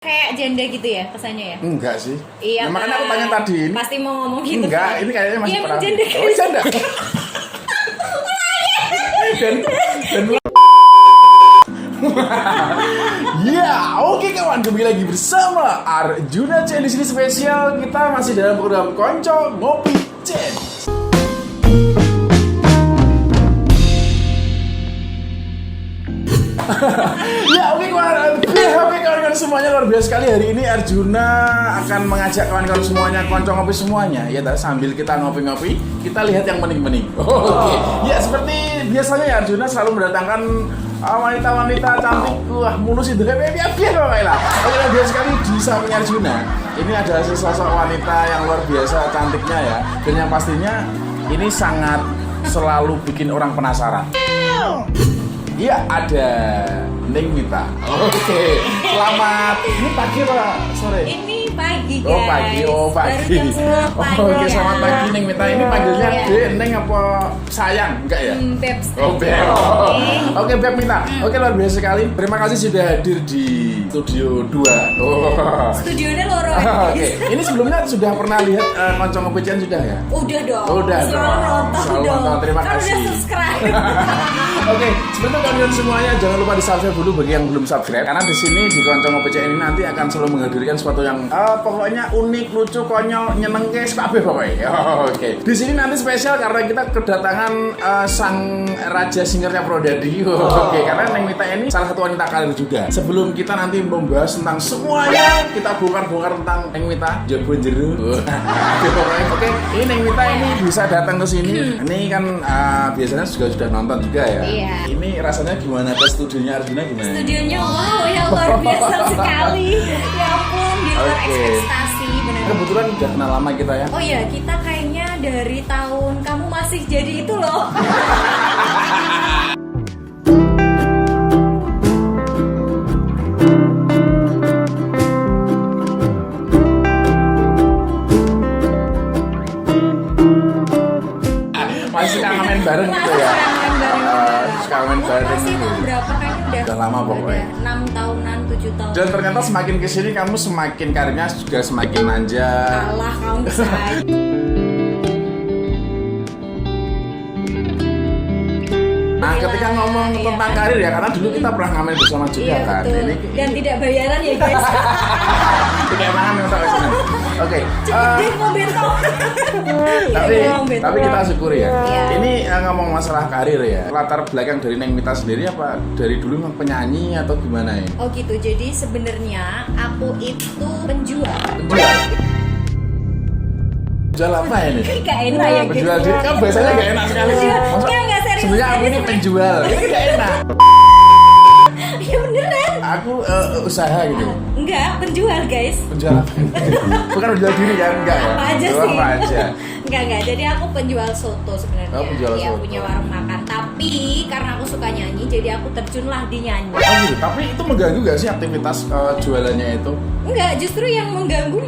Kayak janda gitu ya kesannya ya? Enggak sih. Iya. Nah, makanya aku tanya tadi ini. Pasti mau ngomong gitu. Enggak, kan? ini kayaknya masih Iya, pernah. janda. Oh, janda. dan ya, oke kawan, kembali lagi bersama Arjuna Chen. Di sini spesial kita masih dalam program Konco Ngopi Chen. Ya oke kawan-kawan semuanya, luar biasa sekali. Hari ini Arjuna akan mengajak kawan-kawan semuanya konco ngopi semuanya. Ya sambil kita ngopi-ngopi, kita lihat yang mening-mening. Oke. Ya seperti biasanya ya, Arjuna selalu mendatangkan wanita-wanita cantik. Wah mulus itu kayak biar lah. Oke, luar biasa sekali di samping Arjuna. Ini ada sesosok wanita yang luar biasa cantiknya ya. Dan yang pastinya ini sangat selalu bikin orang penasaran. Iya, ada Neng Mita. Oke. Selamat. Ini pagi apa sore? Ini pagi guys. Oh pagi, Baru jam 10 pagi. Oke, selamat ya. pagi Neng Mita. Ini panggilnya Iya. Dek, Neng apa sayang? Enggak ya? Bebs. Oh, Beb. Oke, Beb Mita. Oke, luar biasa sekali. Terima kasih sudah hadir di studio 2. Oh. Studionya loro. Oke, ini sebelumnya sudah pernah lihat Konco Ngopi Chen sudah ya? Udah dong. Udah Selalu dong. nonton Selalu dong. nonton. Terima Kan kasih. udah subscribe. Oke, sebentar kalian semuanya jangan lupa di subscribe dulu bagi yang belum subscribe, karena di sini di Konco Ngopi Chen ini nanti akan selalu menghadirkan sesuatu yang pokoknya unik, lucu, konyol, nyenengke, kabeh pokoknya. Oke. Di sini nanti spesial karena kita kedatangan sang raja singernya Prodadi. Oke, karena Neng Mita ini salah satu wanita karir juga. Sebelum kita nanti membahas tentang semuanya, kita bongkar-bongkar tentang Neng Mita Jombo Jeru. Oke, ini Neng Mita ini bisa datang ke sini. Ini kan biasanya juga sudah nonton juga ya. Iya. Ini rasanya gimana ke studionya Arjuna gimana? Studionya wow ya luar biasa sekali. Ya ampun, di luar Oke. ekspektasi benar. Kebetulan udah kenal lama kita ya. Oh iya, kita kayaknya dari tahun kamu masih jadi itu loh. Masih suka main bareng gitu ya. Suka main bareng Masih gitu. tahun berapa kan Udah lama pokoknya. 6 tahunan, 7 tahun. Dan ternyata semakin kesini kamu semakin karirnya juga semakin manja. Allah, kamu bisa aja. Nah, ketika ngomong tentang karir ya, karena dulu kita pernah ngamen bersama juga Iya kan. betul. Dan tidak bayaran ya guys. tidak enakan yang tak kesini. Oke. Cepet deh mau bentok. Tapi kita syukuri ya. Iya. Ini ngomong masalah karir ya. Latar belakang dari Neng Mita sendiri apa? Dari dulu memang penyanyi atau gimana ya? Oh gitu. Jadi sebenarnya aku itu penjual. Penjual. Penjual apa ini? Gak enak ya guys. Penjual diri kan biasanya gak enak sekali. Masa Gak serius. sebenarnya aku ini penjual. Ini gak enak. Ya beneran. Aku usaha gitu. Enggak, penjual guys. Penjual apa? Bukan penjual diri kan? Enggak ya? Apa aja Oh, sih? apa aja? Enggak. Jadi aku penjual soto sebenarnya. Oh, penjual Iya, soto. punya warung makan. Tapi karena aku suka nyanyi, jadi aku terjunlah di nyanyi. Oh gitu. Tapi itu mengganggu gak sih aktivitas jualannya itu? Enggak, justru yang mengganggu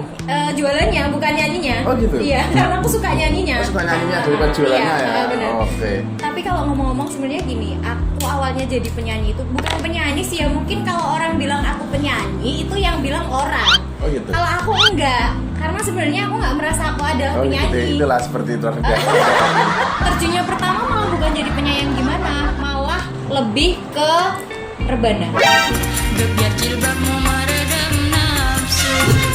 jualannya, bukan nyanyinya. Oh, gitu? Iya, karena aku suka nyanyinya. Oh, suka nyanyinya daripada jualannya Iya, ya? benar. Oh, oke. Tapi kalau ngomong-ngomong sebenarnya gini, aku awalnya jadi penyanyi itu bukan penyanyi sih ya. Mungkin kalau orang bilang aku penyanyi, itu yang bilang orang. Oh gitu. Kalau aku enggak, karena sebenarnya aku nggak merasa aku adalah Oh penyanyi. gitu. Itulah seperti itu. Terjunnya pertama malah bukan jadi penyanyi gimana, malah lebih ke rebana.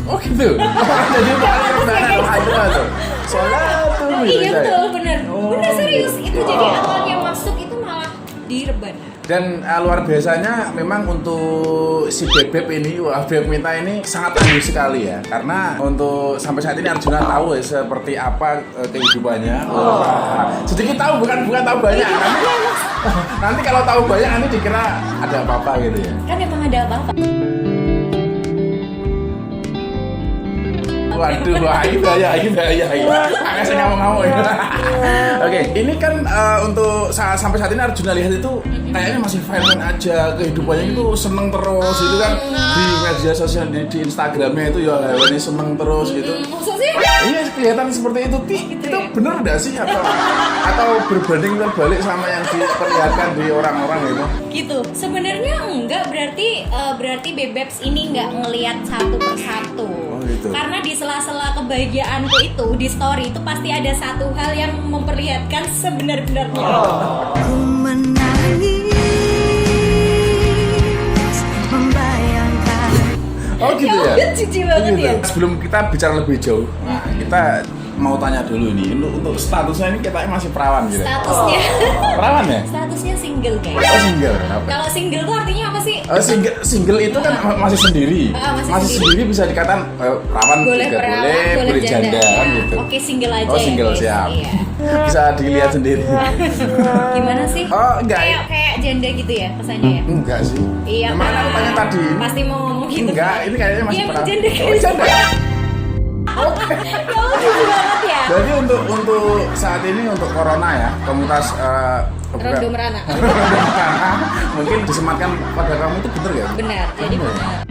Oh gitu. Jadi paling rebana itu tuh. Soalnya tuh Iya gitu ya? betul, bener. Oh, Bener serius, itu gitu. jadi awalnya masuk itu malah di rebana. Dan luar biasanya memang untuk si Beb ini, wah Beb Mita ini sangat tangguh sekali ya. Karena untuk sampai saat ini Arjuna tahu ya, seperti apa kehidupannya. Sedikit tahu, bukan tahu banyak. Nanti kalau tahu banyak nanti dikira ada apa-apa gitu ya. Kan emang ada apa-apa. Waduh, wah ini bahaya. Agak saya ngamuk-ngamuk ya. Oke, ini kan untuk sampai saat ini Arjuna lihat itu kayaknya masih fine aja, kehidupannya itu seneng terus gitu kan. Di media sosial di Instagramnya itu ya ini seneng terus gitu. Maksudnya? Iya kelihatan seperti itu. Itu bener nggak sih atau berbanding terbalik sama yang diperlihatkan di orang-orang itu? Gitu. Sebenarnya enggak, berarti Bebebs ini enggak ngelihat satu persatu. Oh, gitu. Karena di sela-sela kebahagiaanku itu di story itu pasti ada satu hal yang memperlihatkan sebenar-benarnya. Ku menangis membayangkan. Oh gitu ya? Ya, cici banget gitu. ya. Sebelum kita bicara lebih jauh, nah, kita mau tanya dulu nih, untuk statusnya ini kita masih perawan gitu. Statusnya Perawan ya? statusnya single, guys. Oh single. Apa? Kalau single tuh artinya apa sih? Oh, single itu kan masih sendiri. Masih sendiri bisa dikatakan perawan Boleh juga perawan, boleh janda kan gitu. Oke, single aja. Oh single ya, guys. siap. Iya. Bisa dilihat sendiri. Gimana sih? Oh enggak. Kayak janda gitu ya kesannya ya? Enggak sih. Iya. Emang aku tanya tadi. Pasti mau ngomong gitu. Enggak, ini kayaknya masih Iya, perawan. janda. Oh janda. Oke. Ya Allah, jujur banget ya. Jadi untuk saat ini untuk corona ya, komunitas Rondo Merana. mungkin disematkan pada kamu itu bener ya? Benar, jadi benar.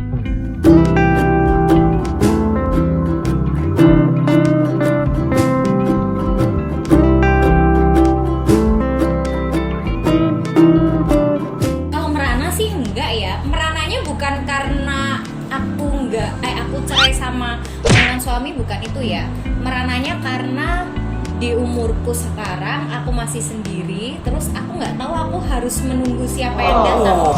Kalau merana sih enggak ya. Merananya bukan karena aku cerai sama mantan suami, bukan itu ya. Merananya karena di umurku sekarang aku masih sendiri, terus aku nggak tahu aku harus menunggu siapa yang datang.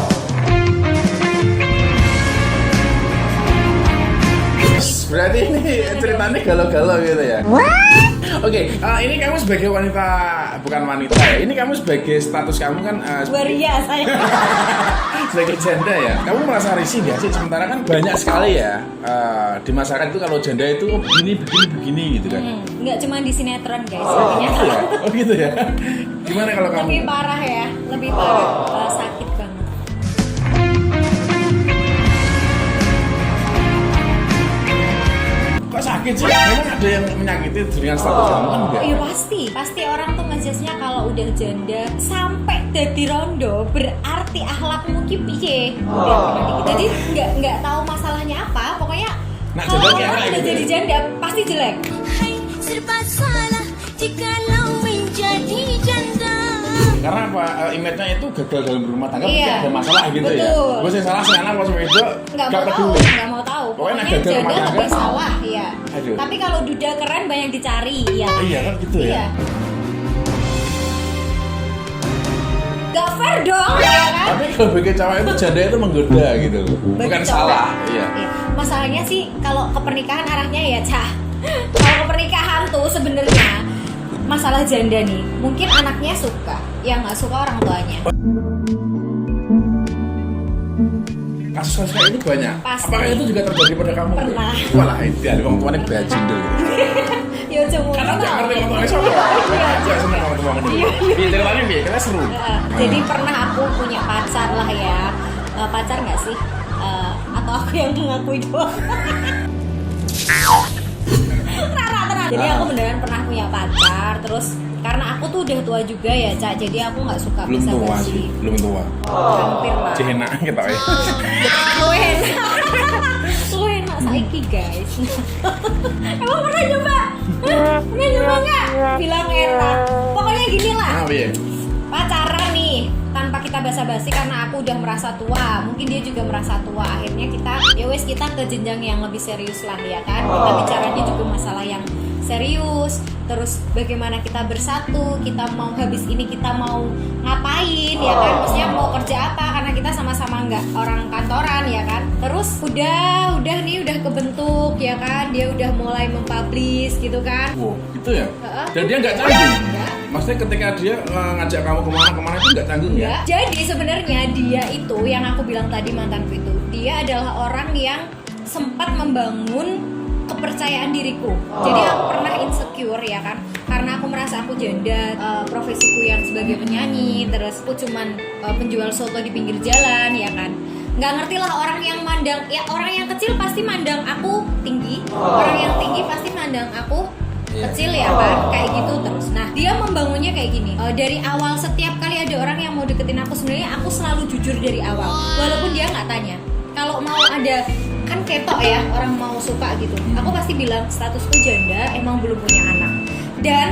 Berarti ini ceritanya galau-galau gitu ya? Oke, ini kamu sebagai wanita, bukan wanita ya. Ini kamu sebagai status kamu kan Waria saya. sebagai janda ya. Kamu merasa risih nggak sih? Sementara kan banyak sekali ya di masyarakat itu kalau janda itu begini gitu kan. Nggak cuma di sinetron guys, Oh makanya gitu ya? Oh gitu ya? Gimana kalau kamu? lebih parah ya, lebih parah, sakit banget. Kok sakit sih? Memang ada yang menyakiti dengan status kamu kan enggak? Iya pasti orang tuh ngejudge-nya kalau udah janda sampai jadi rondo berarti akhlakmu ki piye. Jadi nggak tahu masalahnya apa, pokoknya Nah, kalau janda kayak orang apa udah gitu jadi ya? janda pasti jelek. Hai, serba salah jikalau menjadi janda. Karena apa? Image-nya itu gagal dalam berumah tangga, Iya. mesti ada masalah gitu ya. Betul. Gue sih salah sekarang pas itu Nggak mau tahu, nggak mau tahu. Pokoknya Pokoknya gagal rumah janda tangga. lebih salah, iya. Aduh. Tapi kalau duda keren banyak dicari, iya. Iya kan gitu ya. Iya. Gak fair dong, ya kan? Tapi kalau bagi cewek itu janda itu menggoda gitu loh. Bagi Bukan cowok. salah. Iya. Masalahnya sih kalau ke pernikahan arahnya ya Cah. Kalau ke pernikahan tuh sebenarnya masalah janda nih, mungkin anaknya suka, yang nggak suka orang tuanya. Kasus-kasus kayak itu banyak. Pasti. Apakah itu juga terjadi pada kamu? Pernah. Walah, itu ya, orang tuanya bajin dulu. Ya cuma Karena nggak ngerti orang tuanya siapa. Aja seneng orang tuanya dulu. Iya, ceritanya biar kita seru. Jadi pernah aku punya pacar lah ya. Pacar nggak sih? Atau aku yang mengakui doang? Rara tenang. Jadi aku beneran pernah punya pacar. Terus karena aku tuh udah tua juga ya Cak, jadi aku nggak suka Belum tua basa-basi. sih, belum tua. Hampir lah. Cihena kita ya. Lu enak saiki guys. Emang pernah nyoba? Pernah nyoba nggak? Bilang enak. Pokoknya gini lah. Ah, iya. Pacaran nih tanpa kita basa-basi karena aku udah merasa tua, mungkin dia juga merasa tua. Akhirnya kita ke jenjang yang lebih serius lah ya kan. Kita bicaranya juga masalah yang serius. Terus bagaimana kita bersatu, kita mau habis ini kita mau ngapain ya kan, maksudnya mau kerja apa, karena kita sama-sama nggak orang kantoran ya kan. Terus udah nih udah kebentuk ya kan, dia udah mulai mempublish gitu kan. Wow, gitu ya? Heeh. Dan dia nggak canggung? Nggak. Maksudnya ketika dia ngajak kamu kemana-kemana itu nggak canggung ya? Ya, jadi sebenarnya dia itu yang aku bilang tadi, mantanku itu, dia adalah orang yang sempat membangun kepercayaan diriku. Jadi aku pernah insecure ya kan, karena aku merasa aku janda, profesiku yang sebagai penyanyi, terus aku cuman penjual soto di pinggir jalan ya kan. Nggak ngerti lah orang yang mandang, ya orang yang kecil pasti mandang aku tinggi, orang yang tinggi pasti mandang aku kecil ya kan, kayak gitu terus. Nah dia membangunnya kayak gini. Dari awal setiap kali ada orang yang mau deketin aku, sebenarnya aku selalu jujur dari awal, walaupun dia nggak tanya. Kalau mau ada kan ketok ya, orang mau suka gitu, aku pasti bilang statusku janda, emang belum punya anak. Dan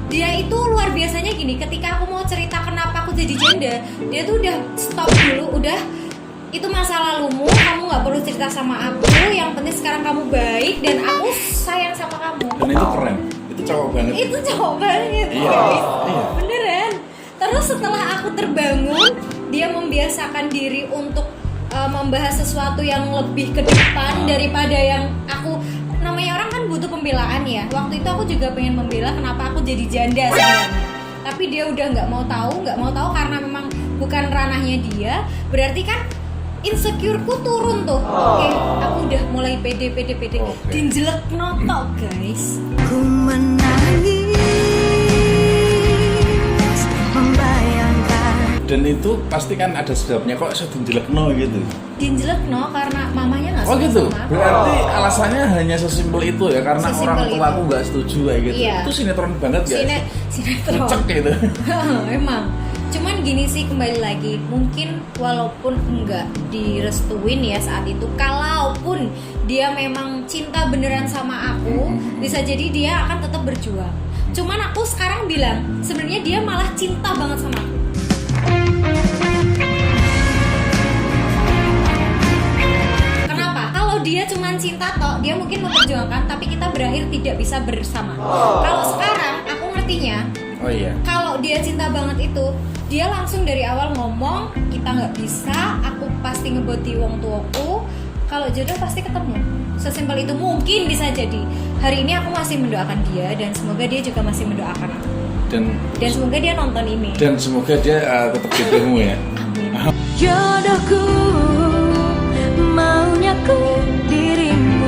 dia itu luar biasanya gini, ketika aku mau cerita kenapa aku jadi janda, dia tuh udah stop dulu, udah itu masa lalumu, kamu nggak perlu cerita sama aku, yang penting sekarang kamu baik dan aku sayang sama kamu. Dan itu keren, itu cowok banget. Itu cowok banget, Iya, guys. iya. Beneran. Terus setelah aku terbangun, dia membiasakan diri untuk membahas sesuatu yang lebih ke depan daripada yang aku. Namanya orang kan butuh pembelaan ya. Waktu itu aku juga pengen membela kenapa aku jadi janda sebenarnya. Tapi dia udah nggak mau tahu karena memang bukan ranahnya dia. Berarti kan insecureku turun tuh. Oke, aku udah mulai pede. Dinjelek notok guys. Ku menangis membayangkan. Dan itu pasti kan ada sebabnya kok saya dinjelekno gitu. Dinjelek no karena mamanya nggak Oh suka gitu. sama aku. Berarti alasannya hanya sesimpel itu ya, karena Sesimpel orang tua itu. aku nggak setuju kayak gitu. Iya. Itu sinetron banget guys. Sinetron. Cek gitu. Emang. Cuman gini sih, kembali lagi, mungkin walaupun enggak direstuin ya saat itu, kalaupun dia memang cinta beneran sama aku, bisa jadi dia akan tetap berjuang. Cuman aku sekarang bilang, sebenarnya dia malah cinta banget sama aku. Kenapa? Kalau dia cuman cinta toh, dia mungkin memperjuangkan, tapi kita berakhir tidak bisa bersama. Kalau sekarang aku ngertinya, Oh iya. kalau dia cinta banget itu, dia langsung dari awal ngomong kita nggak bisa, aku pasti ngeboti wong tuaku. Kalau jodoh pasti ketemu. Sesimpel itu. Mungkin bisa jadi hari ini aku masih mendoakan dia dan semoga dia juga masih mendoakan aku. Dan semoga dia nonton ini. Dan semoga dia tetap jodohmu ya. Amin. Jodohku, maunya ku dirimu.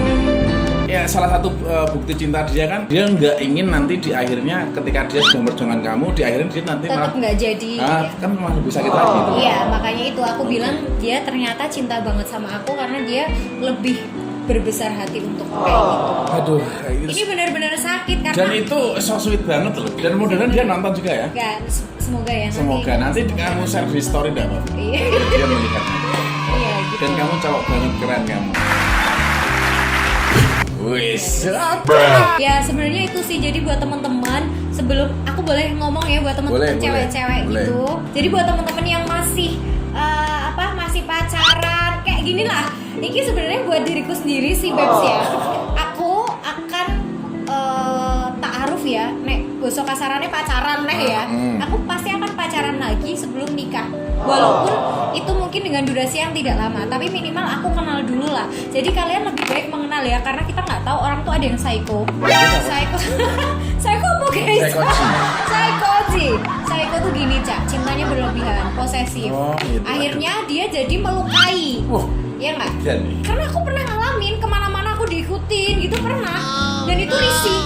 Ya salah satu bukti cinta dia kan, dia nggak ingin nanti di akhirnya ketika dia sedang berjuangan kamu, di akhirnya dia nanti Tetap nggak jadi. kan malah lebih sakit lagi gitu. Iya, makanya itu aku bilang dia ternyata cinta banget sama aku karena dia lebih berbesar hati untuk kayak gitu. Aduh, Ini benar-benar sakit karena dan itu so sweet banget loh. Dan mudah-mudahan dia nonton juga ya. Enggak, semoga ya nanti. Semoga nanti kamu share di story dah, Pak. Iya. Dia melihat. Iya gitu. Dan kamu cowok banget, keren kamu. Wis, Ya sebenarnya itu sih, jadi buat teman-teman, sebelum aku boleh ngomong ya buat teman-teman Boleh, cewek-cewek boleh. gitu. Jadi buat teman-teman yang masih masih pacaran kayak gini lah. Ini sebenarnya buat diriku sendiri sih, Babs ya. Aku akan ta'aruf ya, nek gosok kasarannya pacaran nih ya. Aku pasti akan pacaran lagi sebelum nikah. Walaupun itu mungkin dengan durasi yang tidak lama, tapi minimal aku kenal dulu lah. Jadi kalian lebih baik mengenal ya, karena kita nggak tahu orang tuh ada yang psycho. Psycho apa guys? Psycho tuh gini Cak, cintanya berlebihan, posesif. Oh, gitu. Akhirnya dia jadi melukai. Ya nggak? Dan Karena aku pernah ngalamin, kemana-mana aku diikutin gitu pernah. Dan itu risih.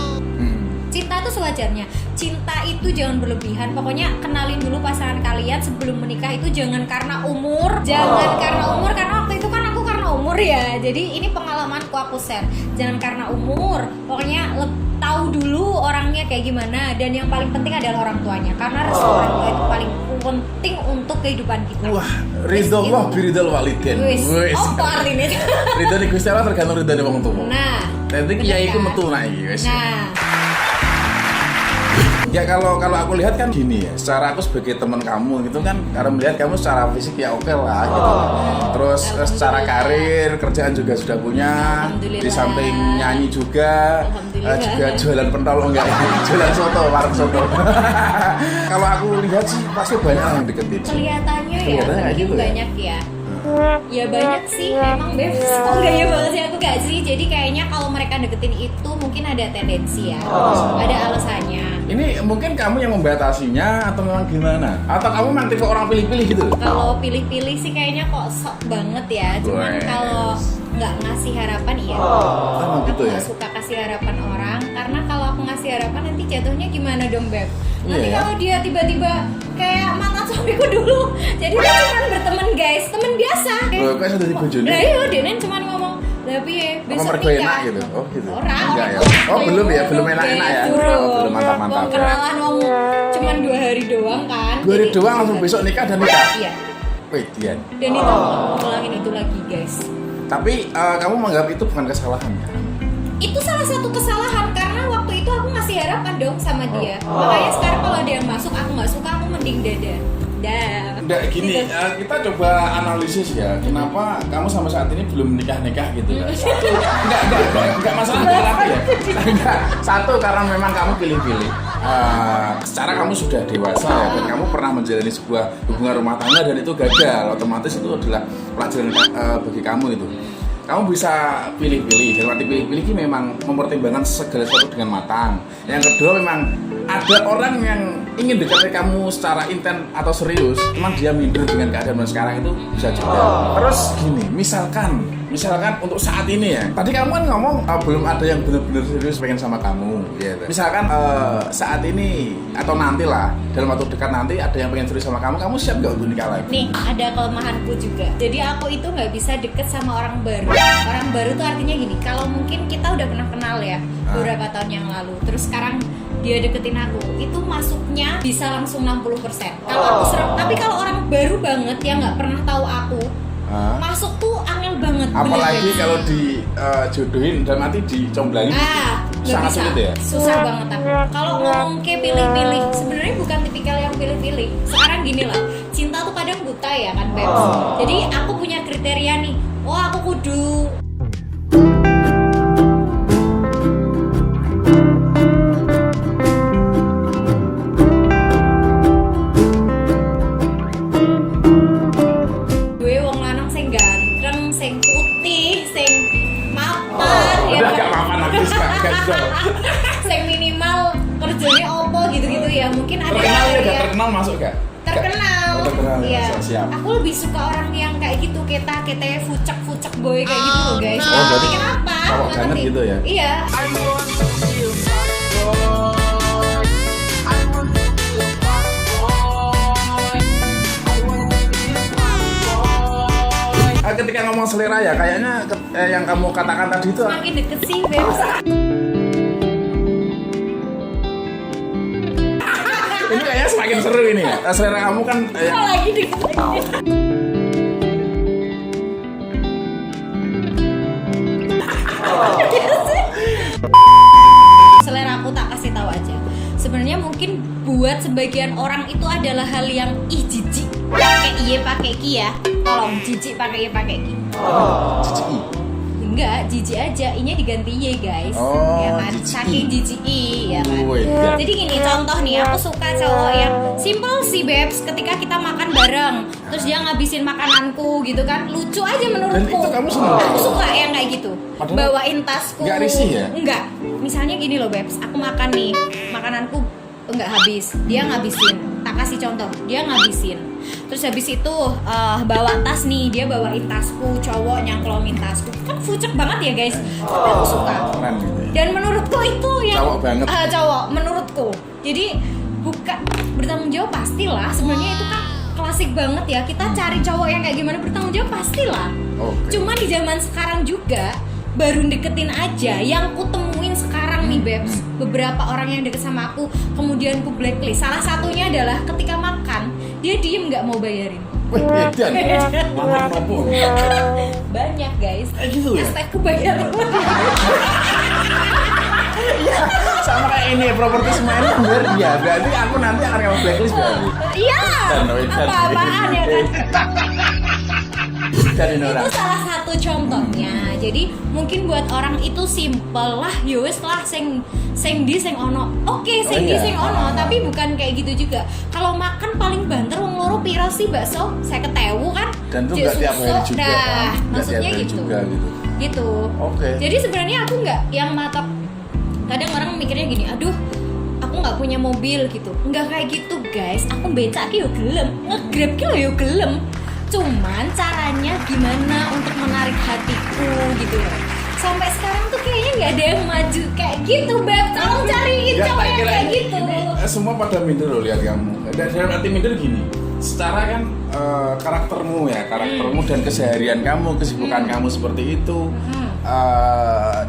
Cinta itu sewajarnya. Cinta itu jangan berlebihan. Pokoknya kenalin dulu pasangan kalian sebelum menikah. Itu jangan karena umur. Karena waktu itu kan aku karena umur ya. Jadi ini pengalamanku aku share. Jangan karena umur. Pokoknya tahu dulu orangnya kayak gimana. Dan yang paling penting adalah orang tuanya. Karena restu orang tua itu paling penting untuk kehidupan kita. wah, ridho Allah biridal waliden. Wis, apa artinya? Ridho di Gusti Allah tergantung ridho di wong tuwa. Nah, Nanti bener kiai iku kan? metu nak iki wis. Nah, Ya kalau aku lihat kan gini ya, secara aku sebagai teman kamu gitu kan, karena melihat kamu secara fisik ya oke lah gitu. Terus secara karir, kerjaan juga sudah punya, Alhamdulillah. di samping nyanyi juga, Alhamdulillah. juga jualan pentol enggak, jualan soto, warung soto. Kalau aku lihat sih pasti banyak yang deketin. kelihatannya ya Kelihatannya kayak mungkin gitu ya? banyak ya. Ya banyak sih, emang Bebs. Oh gaya banget sih aku gak sih. Jadi kayaknya kalau mereka deketin itu mungkin ada tendensi ya, ada alasannya. Ini mungkin kamu yang membatasinya atau memang gimana? Atau kamu memang tipe orang pilih-pilih gitu? Kalau pilih-pilih sih kayaknya kok sok banget ya. Cuman Wes. kalau nggak ngasih harapan iya. Emang Aku gitu ya? nggak suka kasih harapan orang, karena kalau aku ngasih harapan nanti jatuhnya gimana dong Beb? Nanti Iya ya? kalau dia tiba-tiba kayak mantan suamiku dulu, jadi dia cuma berteman guys, teman biasa. Loh, kok sudah dibojone? Nah iya, Denen cuma ngomong, Tapi ya Apa besok mergo nikah. enak gitu? Oh gitu. Orang, Enggak ya. orang Oh belum ya, belum Oke, enak-enak ya. belum. Oh, belum mantap-mantap. Wong kenalan wong cuman 2 hari doang kan. 2 hari Jadi- doang langsung besok nikah dan nikah. Iya. Wih, Dian. Dan itu aku nggak mau ngulangin itu lagi guys. Tapi kamu menganggap itu bukan kesalahan ya? Itu salah satu kesalahan karena waktu itu aku ngasih harapan dong sama dia. Makanya sekarang kalau dia masuk aku nggak suka, aku mending dada. Dah. Enggak gini, Gitu. kita coba analisis ya. Kenapa kamu sampai saat ini belum nikah-nikah gitu kan? Satu, enggak masalah dengan aku ya. Enggak. Satu karena memang kamu pilih-pilih. Secara kamu sudah dewasa ya, dan kamu pernah menjalani sebuah hubungan rumah tangga dan itu gagal. Otomatis itu adalah pelajaran bagi kamu itu. Kamu bisa pilih-pilih, dan arti pilih-pilih ini memang mempertimbangkan segala sesuatu dengan matang. Yang kedua memang ada orang yang ingin dekati kamu secara intens atau serius, memang dia minder dengan keadaan sekarang itu bisa juga. Terus gini, misalkan untuk saat ini ya, tadi kamu kan ngomong belum ada yang benar-benar serius pengen sama kamu, ya. Misalkan saat ini atau nantilah dalam waktu dekat nanti ada yang pengen serius sama kamu siap nggak untuk nikah lagi? Nih, ada kelemahanku juga. Jadi aku itu nggak bisa deket sama orang baru. Orang baru tuh artinya gini, kalau mungkin kita udah pernah kenal ya beberapa tahun yang lalu. Terus sekarang dia deketin aku, itu masuknya bisa langsung 60%. Kalau aku serem, tapi kalau orang baru banget yang nggak pernah tahu aku, masuk tuh angel banget. Apalagi bener. kalau dijodohin dan nanti dicomblangin Nggak sangat bisa. sulit ya. Susah banget aku. Kalau ngomong kayak pilih-pilih, sebenarnya bukan tipikal yang pilih-pilih. Sekarang gini lah, cinta tuh kadang buta ya kan, Beb. Jadi aku punya kriteria nih. Oh, aku kudu gue wong lanang sing ganteng, sing putih, sing mapan, ya Udah kan? gak apa-apa nanti gak bisa. Sing minimal kerjanya opo gitu-gitu ya. Mungkin ada Terkenal ya, yang gak terkenal masuk gak? terkenal. Oh, terkenal ya, Iya. siap. Aku lebih suka orang yang kayak gitu, kete fucek boy kayak gitu loh, guys. Oh, berarti Tapi kenapa? cowok Nggak banget ngerti. gitu ya? Iya. Ketika ngomong selera ya, kayaknya yang kamu katakan tadi itu Makin deket sih, Bebs. ini kayaknya semakin seru ini ya. Selera kamu kan Kok lagi deket? Selera aku tak kasih tahu aja. Sebenarnya mungkin buat sebagian orang itu adalah hal yang jijik. Pakai iye pakai ki ya. Tolong jijik pakai iye pakai ki. cici. Enggak, jijik aja. Inya diganti ye, guys. Oh, ya kan? jijik. Saking jijik ya kan. Wih, ya. Jadi gini, contoh nih, aku suka cowok yang simple sih, Bebs. Ketika kita makan bareng, terus dia ngabisin makananku gitu kan. Lucu aja menurutku. Dan itu kamu seneng? Aku suka yang kayak gitu. Padahal Bawain tasku. nggak risih ya? Enggak. Misalnya gini loh, Bebs. Aku makan nih, makananku enggak habis. Dia ngabisin. Tak kasih contoh, dia ngabisin. Terus habis itu bawa tas nih, dia bawain tasku, cowok nyangklongin tasku. Kan fucek banget ya, guys. Tapi aku suka. Keren gitu ya. Dan menurutku itu yang Cowok banget. Cowok menurutku. Jadi bukan bertanggung jawab pastilah. Sebenarnya itu kan klasik banget ya. Kita cari cowok yang kayak gimana bertanggung jawab pastilah. Oke. Cuma di zaman sekarang juga baru deketin aja. Yang kutemuin sekarang nih, Bebs, beberapa orang yang deket sama aku kemudian ku blacklist. Salah satunya adalah ketika makan dia diem nggak mau bayarin. Wih, edan. Mantap mampu. Banyak, guys. Gitu ya? Hashtag kebayaran. Sama kayak ini, properti semuanya bener ya. Berarti aku nanti akan kamu blacklist berarti. Iya. Dan Apa-apaan ya kan? Dari orang. Itu salah satu contohnya. Jadi mungkin buat orang itu simple lah, yowes lah, sing di sing ono. Oke, sing di iya. sing ono, tapi bukan kayak gitu juga. Kalau makan paling banter wong loro piro sih bakso? 50.000 kan? Dan itu Cek nggak tiap hari susu. juga Nah, kan? Nggak maksudnya tiap hari gitu. juga gitu. Gitu. Oke. Jadi sebenarnya aku nggak yang matok. Kadang orang mikirnya gini, aduh, aku nggak punya mobil gitu. Nggak kayak gitu, guys. Aku becak ki yo gelem, nge-grab ki yo gelem. Cuman caranya gimana untuk menarik hatiku gitu loh. Sampai sekarang tuh kayaknya nggak ada yang maju kayak gitu, Beb. Tolong cariin Ya, cowok tak yang kira kayak ini, gitu. semua pada minder loh lihat kamu. Dan dalam arti minder gini, secara kan karaktermu ya, karaktermu dan keseharian kamu, kesibukan kamu seperti itu.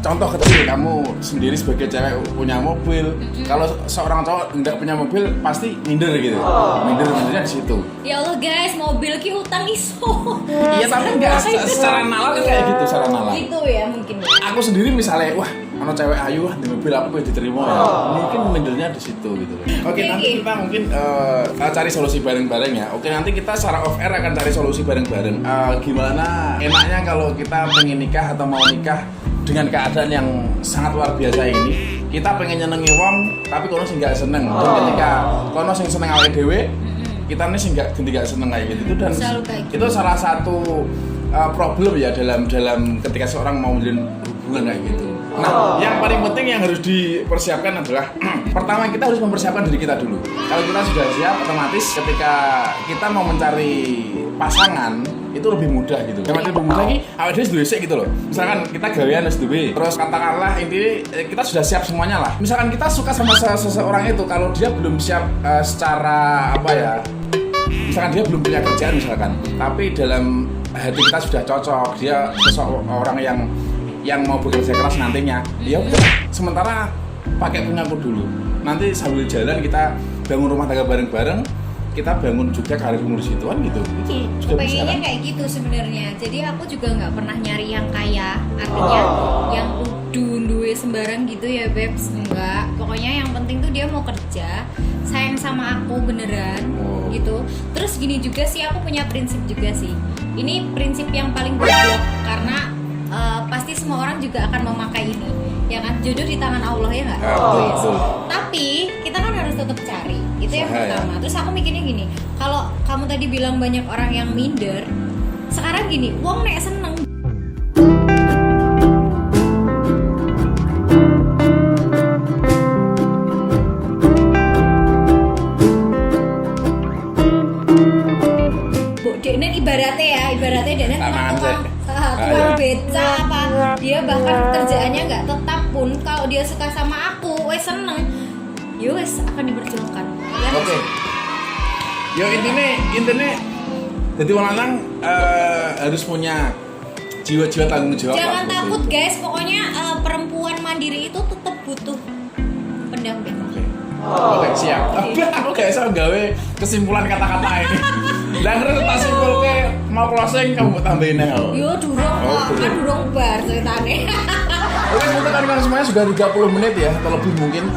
contoh kecil, kamu sendiri sebagai cewek punya mobil, kalau seorang cowok nggak punya mobil pasti minder gitu, mindernya di situ. Ya Allah guys, mobil ki utang iso. Iya tapi nggak secara nalar kan kayak gitu, secara nalar. Gitu ya mungkin. Aku sendiri misalnya, wah, kalau cewek ayu di mobil aku bisa diterima ya. Mungkin mindernya di situ gitu. Oke, nanti kita mungkin cari solusi bareng-bareng ya. Oke, nanti kita secara off air akan cari solusi bareng-bareng. Gimana enaknya kalau kita pengen nikah atau mau nikah dengan keadaan yang sangat luar biasa ini. Kita pengen nyenengi wong, tapi kono sing gak seneng. Dan ketika kono sing seneng awake dhewe, kita nih sih nggak seneng kayak gitu. Dan itu salah satu problem ya dalam ketika seorang mau menjalin hubungan kayak gitu. Nah, yang paling penting yang harus dipersiapkan adalah pertama kita harus mempersiapkan diri kita dulu. Kalau kita sudah siap, otomatis ketika kita mau mencari pasangan itu lebih mudah gitu. Yang lebih mudah lagi, awalnya dia sudah gitu loh. Misalkan kita gawean SDB, terus katakanlah intinya kita sudah siap semuanya lah. Misalkan kita suka sama seseorang itu, kalau dia belum siap secara apa ya? Misalkan dia belum punya kerjaan misalkan, tapi dalam hati kita sudah cocok, dia seseorang yang mau bekerja keras nantinya, ya udah sementara pakai punyaku dulu, nanti sambil jalan kita bangun rumah tangga bareng-bareng, kita bangun juga karir umur situ kan gitu. Pengennya kayak gitu sebenarnya. Jadi aku juga nggak pernah nyari yang kaya, artinya yang duwe sembarang gitu ya Bebs, enggak. Pokoknya yang penting tuh dia mau kerja, sayang sama aku beneran gitu. Terus gini juga sih, aku punya prinsip juga sih. Ini prinsip yang paling goblok karena pasti semua orang juga akan memakai ini, ya kan? Jodoh di tangan Allah ya nggak? Tapi kita kan harus tetap cari, itu yang pertama. Terus aku mikirnya gini, kalau kamu tadi bilang banyak orang yang minder, sekarang gini, wong nek seneng ibaratnya dia tukang beca apa, dia bahkan kerjaannya nggak tetap pun, kalau dia suka sama aku, wes seneng, yo wes akan diperjuangkan. Ya, oke. Yo intinya jadi orang lanang harus punya jiwa-jiwa tanggung jawab. Jangan takut guys, pokoknya perempuan mandiri itu tetap butuh pendamping. Oke, siap. Aku gak bisa gawe kesimpulan kata-kata ini. Lah terus tak simpulke mau closing kamu tambahin hal. Yo durung kok, kan durung bar ceritane. Oke, mungkin kan semuanya sudah 30 menit ya atau lebih mungkin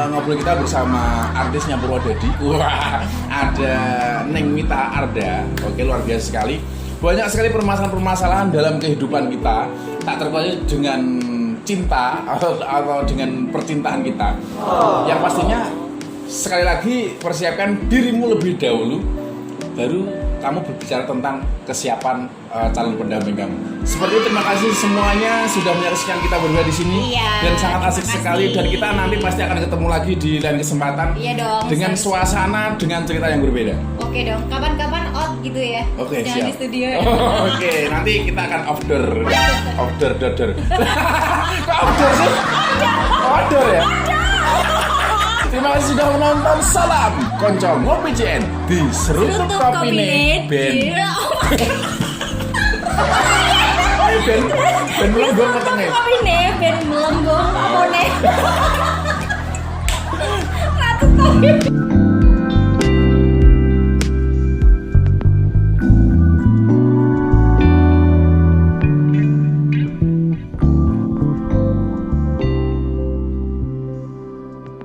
ngobrol kita bersama artisnya Purwodadi. Wah, ada Neng Mita Arda. Oke, luar biasa sekali. Banyak sekali permasalahan-permasalahan dalam kehidupan kita, tak terkecuali dengan cinta atau dengan percintaan kita. Yang pastinya sekali lagi persiapkan dirimu lebih dahulu, baru kamu berbicara tentang kesiapan calon pendamping kamu. Seperti itu, terima kasih semuanya sudah menyaksikan kita berdua di sini. Iya, dan sangat asik sekali, dan kita nanti pasti akan ketemu lagi di lain kesempatan. Iya dong. Dengan suasana, dengan cerita yang berbeda. Oke dong, kapan-kapan out gitu ya. Oke, jangan siap. di studio ya. Oke, nanti kita akan outdoor. Outdoor. Kok outdoor sih? Outdoor ya? Terima kasih sudah menonton. Salam Konco Ngopi JN di Seruput Kopine Ben. Ben melembung ketengnya. Kopine Ben melembung apa nih? Ratu Kopine.